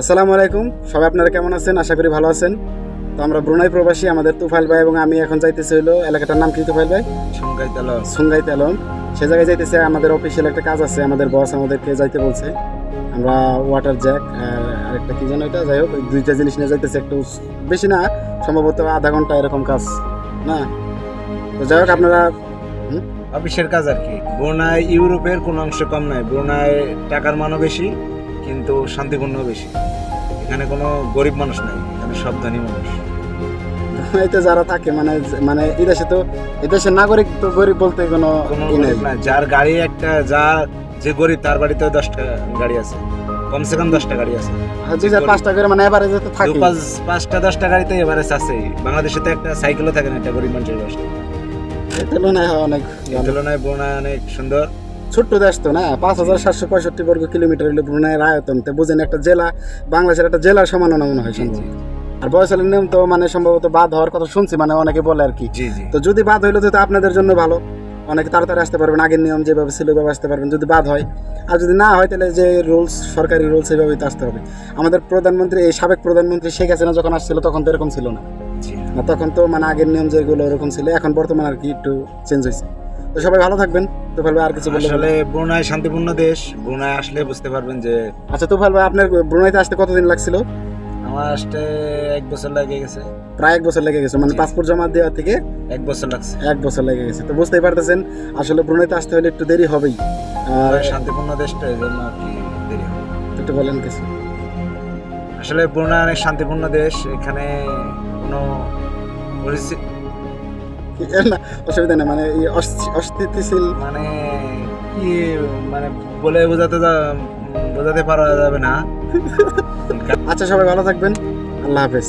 আসসালামু আলাইকুম, সবাই আপনারা কেমন আছেন? আশা করি ভালো আছেন। তো আমরা ব্রুনাই প্রবাসী, আমাদের তুফাইল ভাই এবং আমি এখন যাইতেছি হইলো এলাকাটার নাম কি তুফাইল ভাই? সুঙ্গাইত আলম। সে জায়গায় যাইতেছে, আমাদের অফিসিয়াল একটা কাজ আছে, আমাদের বস আমাদেরকে যাইতে বলছে। আমরা ওয়াটার জ্যাক আরেকটা কি যেন এটা, যাই হোক দুইটা জিনিস নিয়ে যাইতেছে, একটু বেশি না, সম্ভবত আধা ঘন্টা এরকম কাজ না। তো যাই হোক আপনারা অফিসের কাজ আর কি। ব্রুনাই ইউরোপের কোনো অংশ কম নাই। ব্রুনাই টাকার মানও বেশি, কিন্তু শান্তিপূর্ণ বেশি। এখানে কোনো গরিব মানুষ নাই, এখানে সব ধনী মানুষ। এতে যারা থাকে মানে মানে এদেশের নাগরিক, তো গরিব বলতে কোনো গরিব না। যার গাড়ি একটা, যে গরিব তার বাড়িতে 10টা গাড়ি আছে, কমসে কম 10টা গাড়ি আছে। 5টা করে মানে এভারেজে তো থাকে, 5টা 10টা গাড়িতে এভারেজ আছে। বাংলাদেশে তো একটা সাইকেলও থাকে না একটা গরিব মানুষের বাসা। এই তুলনায় অনেক, এই তুলনায় ব্রুনাই অনেক সুন্দর। ছোট্ট দেশ তো না, 5765 বর্গ কিলোমিটার হলো ব্রুনাইয়ের আয়তন। তো বুঝেন, একটা জেলা, বাংলাদেশের একটা জেলার সমান মনে হয় সম্ভবত। আর বয়সের নিয়ম তো মানে সম্ভবত বাদ হওয়ার কথা শুনছি, মানে অনেকে বলে আর কি। তো যদি বাদ হইলো তো আপনাদের জন্য ভালো, অনেকে তাড়াতাড়ি আসতে পারবেন, আগের নিয়ম যেভাবে ছিল ওইভাবে আসতে পারবেন যদি বাদ হয়। আর যদি না হয় তাহলে যে রুলস, সরকারি রুলস, এইভাবেই তো আসতে হবে। আমাদের প্রধানমন্ত্রী, এই সাবেক প্রধানমন্ত্রী শেখ হাসিনা যখন আসছিল তখন তো এরকম ছিল না, তখন তো মানে আগের নিয়ম যেগুলো ওরকম ছিল। এখন বর্তমানে আর কি একটু চেঞ্জ হয়েছে। তো সবাই ভালো থাকবেন। তুফাইল ভাই আর কিছু বললে? আসলে ব্রুনাই শান্তিপূর্ণ দেশ। ব্রুনাই আসলে বুঝতে পারবেন যে। আচ্ছা তুফাইল ভাই, আপনার ব্রুনাইতে আসতে কতদিন লাগছিল? আমার আসতে 1 বছর লেগে গেছে। প্রায় 1 বছর লেগে গেছে, মানে পাসপোর্ট জমা দেওয়া থেকে 1 বছর লাগছে। 1 বছর লেগে গেছে। তো বুঝতেই পারতেছেন আসলে ব্রুনাইতে আসতে হলে একটু দেরি হবেই। আর শান্তিপূর্ণ দেশটা, এই জন্য আর কি দেরি হবে। একটু বলেন কিছু। আসলে ব্রুনাই অনেক শান্তিপূর্ণ দেশ। এখানে কোনো পরিস্থিতি না, অসুবিধা নেই, মানে অস্থিতিশীল, মানে কি, মানে বলে বোঝাতে পারা যাবে না। আচ্ছা সবাই ভালো থাকবেন, আল্লাহ হাফেজ।